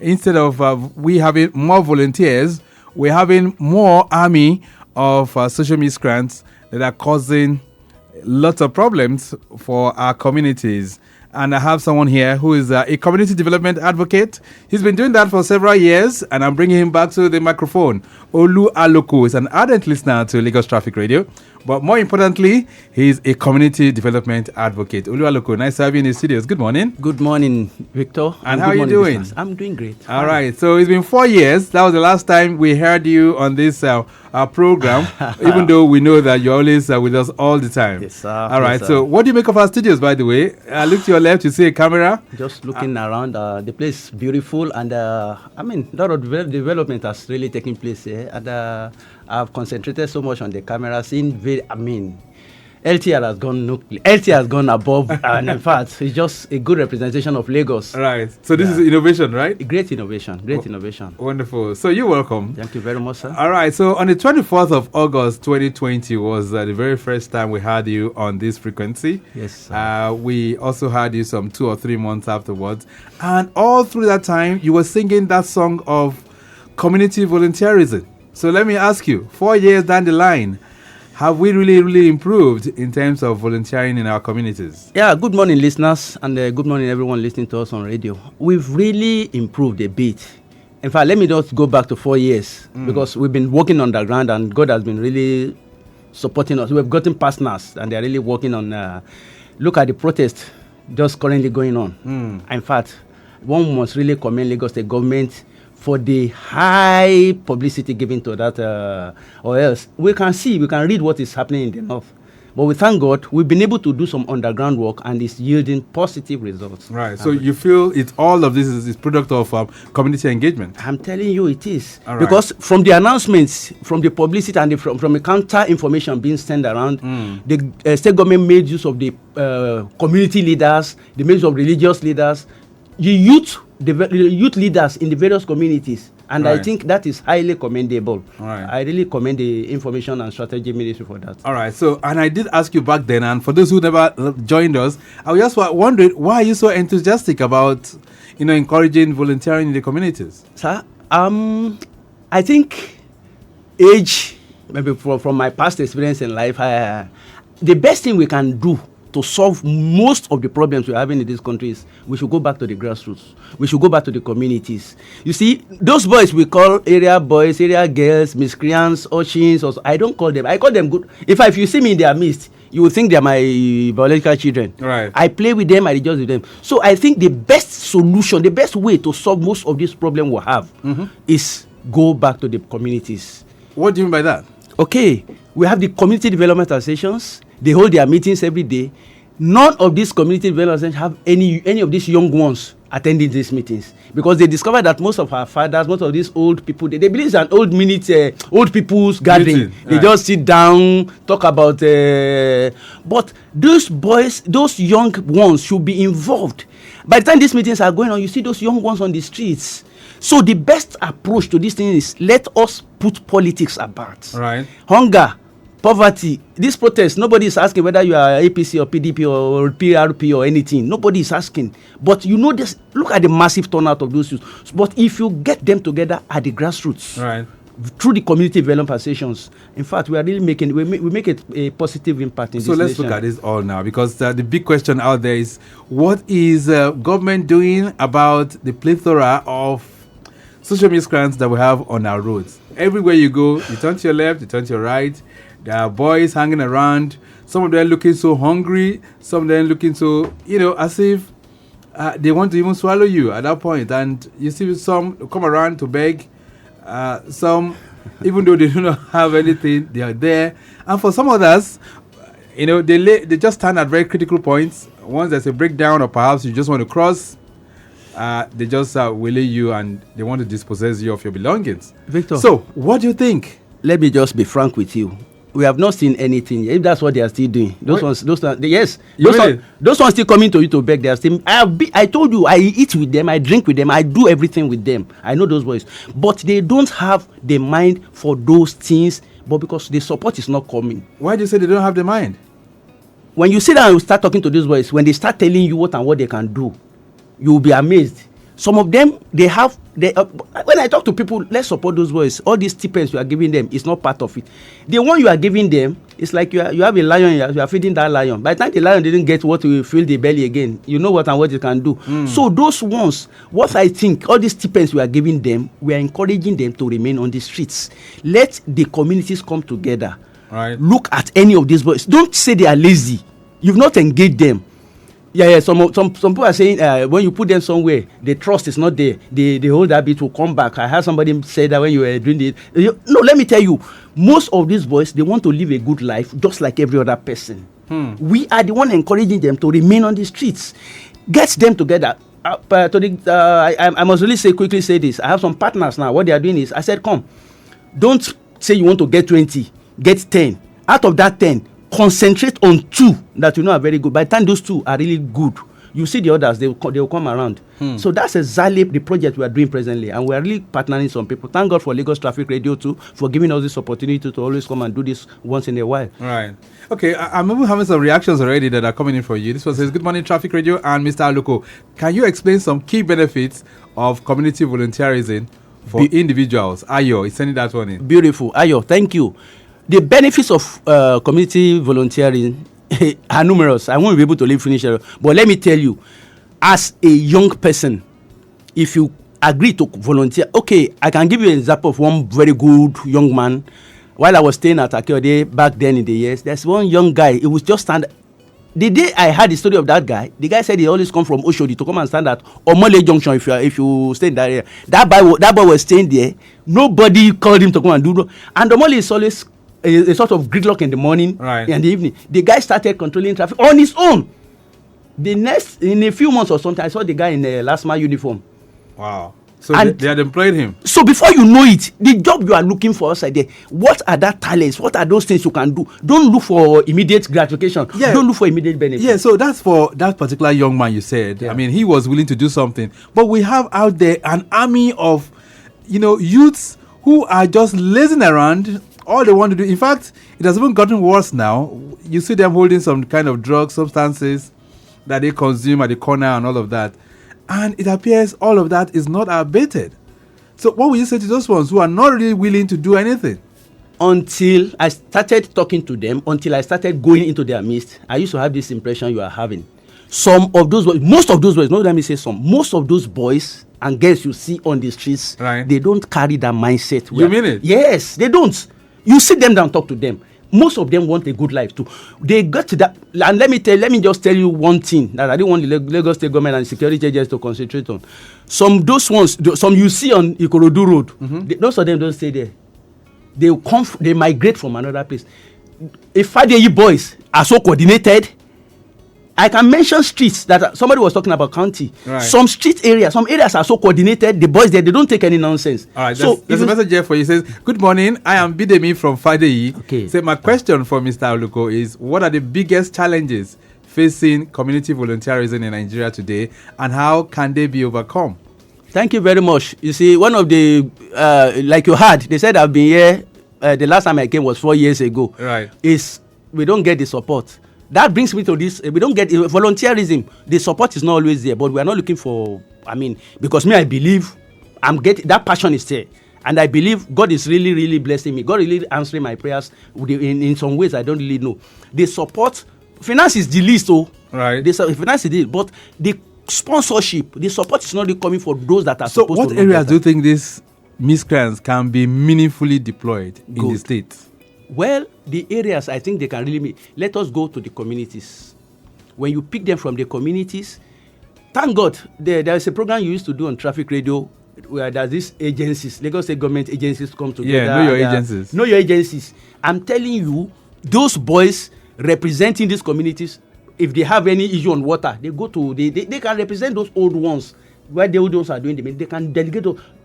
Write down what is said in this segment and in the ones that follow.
Instead of we having more volunteers, we're having more army of social miscreants that are causing lots of problems for our communities. And I have someone here who is a community development advocate. He's been doing that for several years, and I'm bringing him back to the microphone. Olu Aluko is an ardent listener to Lagos Traffic Radio, but more importantly, he's a community development advocate. Olu Aluko, nice to have you in the studios. Good morning. Good morning, Victor. And how are you doing? Business. I'm doing great. All right. So it's been 4 years. That was the last time we heard you on this program, even though we know that you're always with us all the time. Yes, sir. All right. Yes, so what do you make of our studios, by the way? Look to your left, you see a camera. Just looking around, the place is beautiful, and a lot of development has really taken place here. And I've concentrated so much on the camera, LTR has gone above, and in fact, it's just a good representation of Lagos. Right. So this is innovation, right? Great innovation. Innovation. Wonderful. So you're welcome. Thank you very much, sir. All right. So on the 24th of August, 2020 was the very first time we had you on this frequency. Yes, sir. We also had you some 2 or 3 months afterwards. And all through that time, you were singing that song of community volunteerism. So let me ask you, 4 years down the line, have we really improved in terms of volunteering in our communities? Yeah, good morning, listeners, and good morning, everyone listening to us on radio. We've really improved a bit. In fact, let me just go back to 4 years, because we've been working on the ground, and God has been really supporting us. We've gotten partners, and they're really working on, look at the protest just currently going on. In fact, one must really commend Lagos State government for the high publicity given to that, or else we can read what is happening in the north. But we thank God, we've been able to do some underground work, and it's yielding positive results. Right. So you feel all of this is product of community engagement? I'm telling you it is. All because from the announcements, from the publicity, and from the counter information being sent around, the state government made use of the community leaders, the use of religious leaders, the youth leaders in the various communities, and right. I think that is highly commendable. Right. I really commend the Information and Strategy Ministry for that. All right. So, and I did ask you back then, and for those who never joined us, I was just wondering, why are you so enthusiastic about, encouraging volunteering in the communities? Sir, I think age, maybe from my past experience in life, the best thing we can do to solve most of the problems we're having in this country is we should go back to the grassroots. We should go back to the communities. You see, those boys we call area boys, area girls, miscreants, urchins, I don't call them. I call them good. If you see me in their midst, you will think they're my biological children. Right. I play with them, I rejoice with them. So I think the best solution, the best way to solve most of this problem we have is go back to the communities. What do you mean by that? Okay, we have the community development associations. They hold their meetings every day. None of these community development have any of these young ones attending these meetings, because they discovered that most of our fathers, most of these old people, they believe it's an old people's gathering. They just sit down, talk about. But those boys, those young ones should be involved. By the time these meetings are going on, you see those young ones on the streets. So the best approach to this thing is let us put politics apart. Right. Hunger, poverty, this protest, nobody is asking whether you are APC or PDP or PRP or anything. Nobody is asking. But this, look at the massive turnout of those youth. But if you get them together at the grassroots, right, through the community development associations, in fact, we are really make it a positive impact in this nation. So let's look at this all now, because the big question out there is, what is government doing about the plethora of social miscreants that we have on our roads? Everywhere you go, you turn to your left, you turn to your right, there are boys hanging around, some of them looking so hungry, some of them looking so, as if they want to even swallow you at that point. And you see some come around to beg, some, even though they do not have anything, they are there. And for some others, they just stand at very critical points. Once there's a breakdown, or perhaps you just want to cross, they just willy you, and they want to dispossess you of your belongings. Victor, so what do you think? Let me just be frank with you. We have not seen anything yet. If that's what they are still doing, those ones still coming to you to beg. They are still. I told you, I eat with them, I drink with them, I do everything with them. I know those boys, but they don't have the mind for those things. But because the support is not coming. Why do you say they don't have the mind? When you sit down and start talking to these boys, when they start telling you what and what they can do, you will be amazed. Some of them, when I talk to people, let's support those boys. All these stipends you are giving them is not part of it. The one you are giving them, it's like you have a lion, you are feeding that lion. By the time the lion didn't get what will fill the belly again, you know what and what it can do. So those ones, what I think, all these stipends we are giving them, we are encouraging them to remain on the streets. Let the communities come together. Right. Look at any of these boys. Don't say they are lazy. You've not engaged them. Yeah. Some people are saying when you put them somewhere, the trust is not there. The whole habit will come back. I heard somebody say that when you were doing it. No, let me tell you, most of these boys, they want to live a good life just like every other person. We are the one encouraging them to remain on the streets. Get them together. I must really quickly say this. I have some partners now. What they are doing is, I said, come, don't say you want to get 20, get 10. Out of that 10, concentrate on 2 that you know are very good. By the time those 2 are really good, you see the others, they will come around. So that's exactly the project we are doing presently, and we are really partnering some people. Thank God for Lagos Traffic Radio too, for giving us this opportunity to always come and do this once in a while. Right. Okay, I'm even having some reactions already that are coming in for you. This one says, good morning, Traffic Radio and Mr. Aluko. Can you explain some key benefits of community volunteerism for individuals? Ayo is sending that one in. Beautiful. Ayo, thank you. The benefits of community volunteering are numerous. I won't be able to finish it, but let me tell you, as a young person, if you agree to volunteer, okay, I can give you an example of one very good young man. While I was staying at Akeode back then in the years, there's one young guy, he was just stand. The day I heard the story of that guy, the guy said he always come from Oshodi to come and stand at Omole Junction if you stay in that area. That boy was staying there. Nobody called him to come and do that. And Omole is always a sort of gridlock in the morning and the evening. The guy started controlling traffic on his own. In a few months or something, I saw the guy in a last mile uniform. Wow. So they had employed him. So before you know it, the job you are looking for outside there, what are that talents? What are those things you can do? Don't look for immediate gratification. Yeah. Don't look for immediate benefit. Yeah, so that's for that particular young man you said. Yeah. I mean, he was willing to do something. But we have out there an army of, youths who are just lazing around. All they want to do, in fact, it has even gotten worse now. You see them holding some kind of drug substances that they consume at the corner and all of that. And it appears all of that is not abated. So what will you say to those ones who are not really willing to do anything? Until I started talking to them, until I started going into their midst, I used to have this impression you are having. Some of those boys, most of those boys, no, let me say some, most of those boys and girls you see on the streets, they don't carry that mindset. You mean it? Yes, they don't. You sit them down, talk to them. Most of them want a good life too. They got to that, and let me just tell you one thing that I didn't want the Lagos State government and security agents to concentrate on. Some you see on Ikorodu Road, those of them don't stay there. They migrate from another place. If Fadeyi boys are so coordinated, I can mention streets that somebody was talking about county. Right. Some areas are so coordinated. The boys there, they don't take any nonsense. All right, so there's a message here for you. It says, good morning, I am Bidemi from Fadeyi. Okay. So my question for Mr. Aluko is, what are the biggest challenges facing community volunteerism in Nigeria today, and how can they be overcome? Thank you very much. You see, one of the, like you heard, they said I've been here, the last time I came was 4 years ago. Right. Is we don't get the support. That brings me to this. We don't get volunteerism. The support is not always there, but we are not looking for. Because I believe I'm getting that passion is there, and I believe God is really, really blessing me. God really answering my prayers in some ways I don't really know. The support, finance is the least, right? The finance is the least, but the sponsorship, the support is not really coming for those that are supposed to. So, what areas do you think these miscreants can be meaningfully deployed in the state? Well, the areas I think they can really let us go to the communities. When you pick them from the communities, thank God there is a program you used to do on Traffic Radio where there's these agencies, Lagos State government agencies come together. Yeah, know your agencies. Know your agencies. I'm telling you, those boys representing these communities, if they have any issue on water, they go to they can represent those old ones where the old ones are doing they can delegate.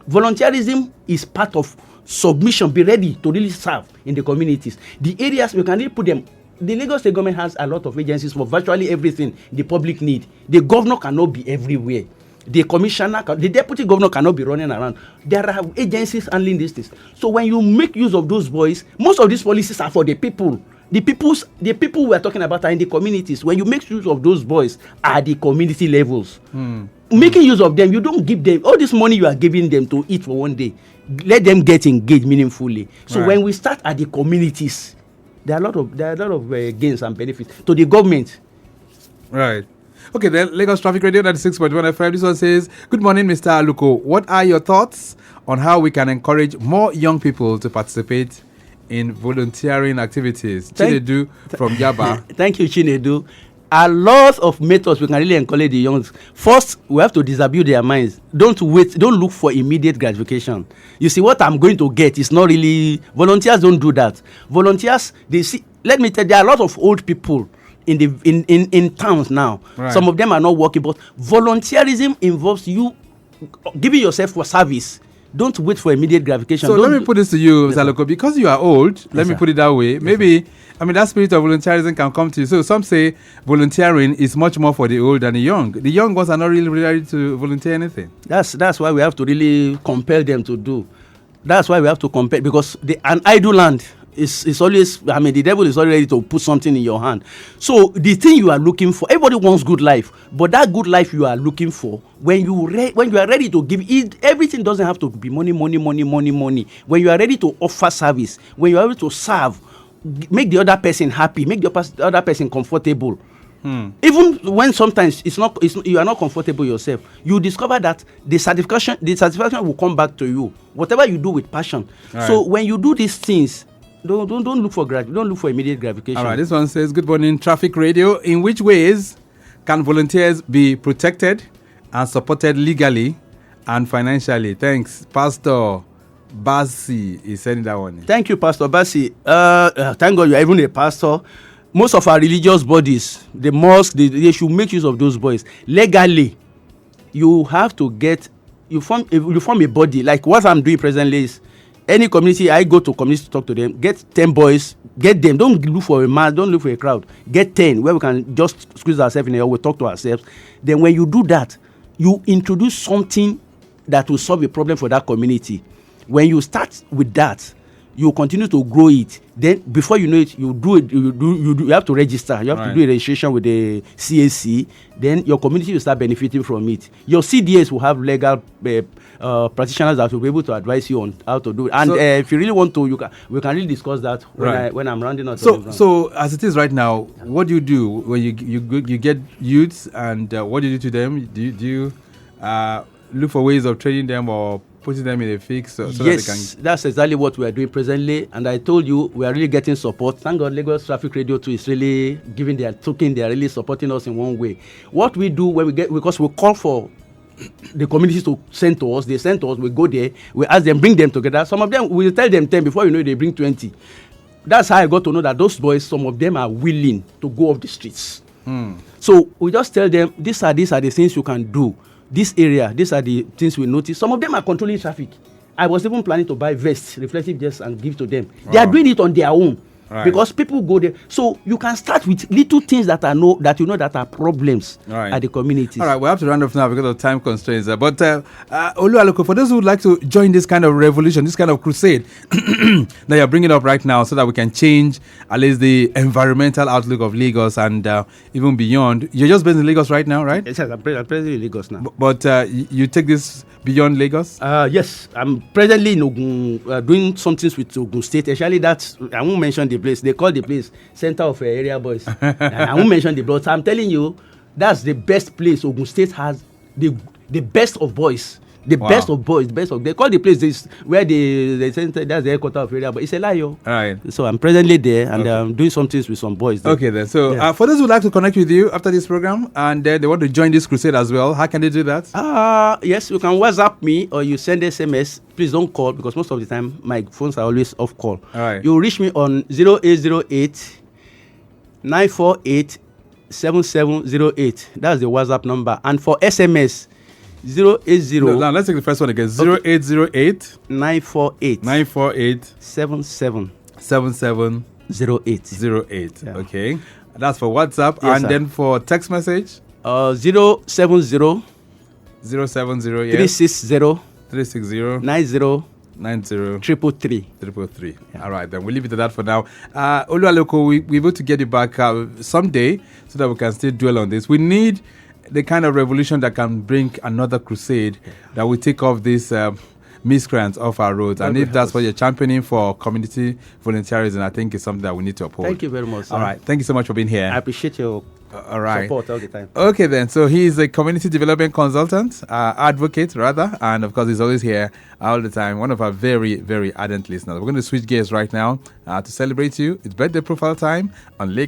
Volunteerism is part of submission. Be ready to really serve in the communities. The areas we can really put them. The Lagos State government has a lot of agencies for virtually everything the public need. The governor cannot be everywhere. The commissioner, the deputy governor cannot be running around. There are agencies handling these things. So when you make use of those boys, most of these policies are for the people. The people we are talking about are in the communities. When you make use of those boys at the community levels, making use of them. You don't give them all this money you are giving them to eat for one day. Let them get engaged meaningfully. So when we start at the communities, there are a lot of gains and benefits to the government. Right. Okay, then Lagos Traffic Radio 96.1 FM. This one says, "Good morning, Mr. Aluko. What are your thoughts on how we can encourage more young people to participate in volunteering activities?" Chinedu from Yaba. Thank you, Chinedu. A lot of methods we can really encourage the young. First, we have to disabuse their minds. Don't wait. Don't look for immediate gratification. You see, what I'm going to get is not really. Volunteers don't do that. Volunteers, they see. Let me tell you, there are a lot of old people in towns now. Right. Some of them are not working, but volunteerism involves you giving yourself for service. Don't wait for immediate gratification. So let me put this to you, Mr. Aluko, because you are old. Let me put it that way. Maybe that spirit of volunteerism can come to you. So some say volunteering is much more for the old than the young. The young ones are not really ready to volunteer anything. That's why we have to really compel them to do. That's why we have to compel, because an idle land is always, the devil is already ready to put something in your hand. So the thing you are looking for, everybody wants good life, but that good life you are looking for, when you are ready to give it, everything doesn't have to be money. When you are ready to offer service, when you are ready to serve, make the other person happy, make the other person comfortable. Even when sometimes you are not comfortable yourself, you discover that the satisfaction will come back to you. Whatever you do with passion. Right. So when you do these things, don't look for immediate gratification. All right, this one says, "Good morning, Traffic Radio. In which ways can volunteers be protected and supported legally and financially?" Thanks, Pastor Basi is sending that one. Thank you, Pastor Basi. Thank God you are even a pastor. Most of our religious bodies, the mosque, they should make use of those boys. Legally, you have to you form a body. Like what I'm doing presently is, any community, I go to community to talk to them, get 10 boys, get them. Don't look for a mass, don't look for a crowd. Get 10 where we can just squeeze ourselves in there, we talk to ourselves. Then when you do that, you introduce something that will solve a problem for that community. When you start with that, you continue to grow it. Then before you know it, you have to register. You have to do a registration with the CAC. Then your community will start benefiting from it. Your CDS will have legal practitioners that will be able to advise you on how to do it. And if you really want to, we can really discuss that when I'm rounding out. So as it is right now, what do you do when you get youths, and what do you do to them? Do you look for ways of training them or putting them in a fix so that they can... That's exactly what we are doing presently, and I told you we are really getting support. Thank God Lagos Traffic Radio 2 is really giving their token. They are really supporting us in one way. What we do when because we call for the communities to send to us, they send to us, we go there, we ask them, bring them together. Some of them, we tell them 10, before you know it, they bring 20. That's how I got to know that those boys, some of them are willing to go off the streets. So we just tell them, these are the things you can do. This area, these are the things we notice. Some of them are controlling traffic. I was even planning to buy vests, reflective vests, and give to them. Wow. They are doing it on their own. Right. Because people go there. So you can start with little things that are problems at the community. All right, we have to round off now because of time constraints. But Olu Aluko, for those who would like to join this kind of revolution, this kind of crusade that you're bringing up right now, so that we can change at least the environmental outlook of Lagos and even beyond. You're just based in Lagos right now, right? Yes, I'm presently in Lagos now. But you take this beyond Lagos? Yes, I'm presently in Ogun, doing some things with Ogun State. Actually, I won't mention the place. They call the place Center of Area Boys. I won't mention the but I'm telling you, that's the best place. Ogun State has the best of boys. The best of boys, they call the place this where the center, that's the headquarters of area, but it's a lie, yo. All right. So I'm presently there and I'm doing some things with some boys there. Okay then. So for those who would like to connect with you after this program and they want to join this crusade as well, how can they do that? Yes, you can WhatsApp me or you send SMS. Please don't call because most of the time my phones are always off call. All right. You reach me on 0808 948 7708. That's the WhatsApp number. And for SMS 080. Now let's take the first one again. 0808 948 7708. Okay. That's for WhatsApp. Yes, and sir. Then for text message 070 070 360 90 333. All right, then we'll leave it at that for now. Olu Aluko, we're able to get you back someday so that we can still dwell on this. We need the kind of revolution that can bring another crusade that will take off these miscreants off our roads. And if that's what you're championing for community volunteerism, I think it's something that we need to uphold. Thank you very much, sir. All right. Thank you so much for being here. I appreciate your all right. support all the time. Okay, then. So he's a community development consultant, advocate, rather. And, of course, he's always here all the time. One of our very, very ardent listeners. We're going to switch gears right now to celebrate you. It's birthday profile time on Lake